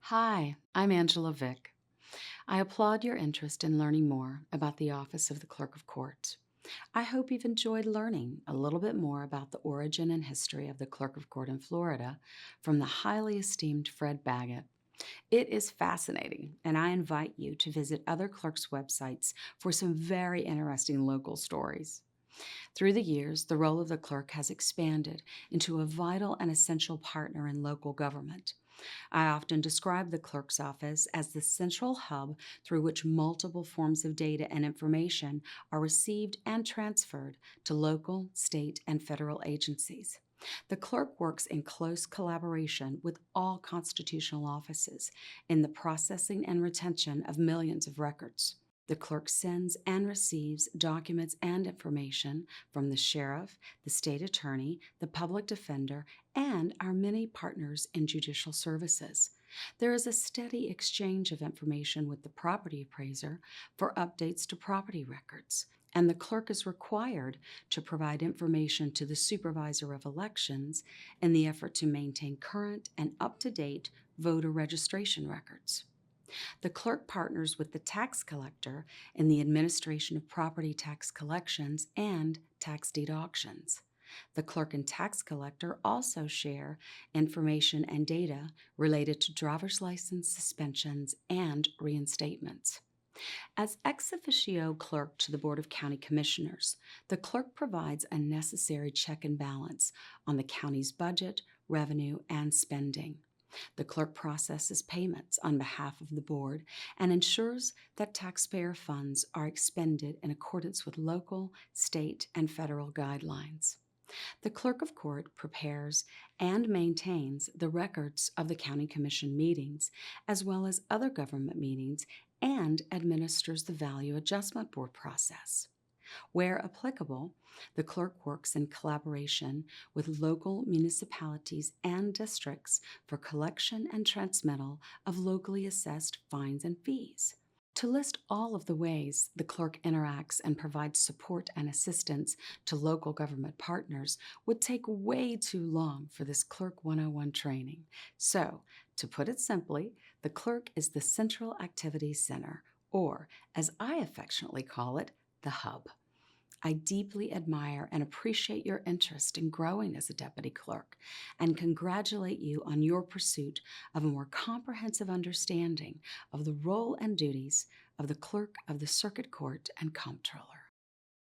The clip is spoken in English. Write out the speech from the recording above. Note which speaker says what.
Speaker 1: Hi, I'm Angela Vick. I applaud your interest in learning more about the Office of the Clerk of Court. I hope you've enjoyed learning a little bit more about the origin and history of the Clerk of Court in Florida from the highly esteemed Fred Baggett. It is fascinating, and I invite you to visit other clerks' websites for some very interesting local stories. Through the years, the role of the clerk has expanded into a vital and essential partner in local government. I often describe the clerk's office as the central hub through which multiple forms of data and information are received and transferred to local, state, and federal agencies. The clerk works in close collaboration with all constitutional offices in the processing and retention of millions of records. The clerk sends and receives documents and information from the sheriff, the state attorney, the public defender, and our many partners in judicial services. There is a steady exchange of information with the property appraiser for updates to property records, and the clerk is required to provide information to the supervisor of elections in the effort to maintain current and up-to-date voter registration records. The clerk partners with the tax collector in the administration of property tax collections and tax deed auctions. The clerk and tax collector also share information and data related to driver's license suspensions and reinstatements. As ex officio clerk to the Board of County Commissioners, the clerk provides a necessary check and balance on the county's budget, revenue, and spending. The clerk processes payments on behalf of the board and ensures that taxpayer funds are expended in accordance with local, state, and federal guidelines. The clerk of court prepares and maintains the records of the county commission meetings, as well as other government meetings, and administers the value adjustment board process. Where applicable, the clerk works in collaboration with local municipalities and districts for collection and transmittal of locally assessed fines and fees. To list all of the ways the clerk interacts and provides support and assistance to local government partners would take way too long for this Clerk 101 training. So, to put it simply, the clerk is the Central Activity Center, or as I affectionately call it, the hub. I deeply admire and appreciate your interest in growing as a deputy clerk and congratulate you on your pursuit of a more comprehensive understanding of the role and duties of the clerk of the Circuit Court and Comptroller.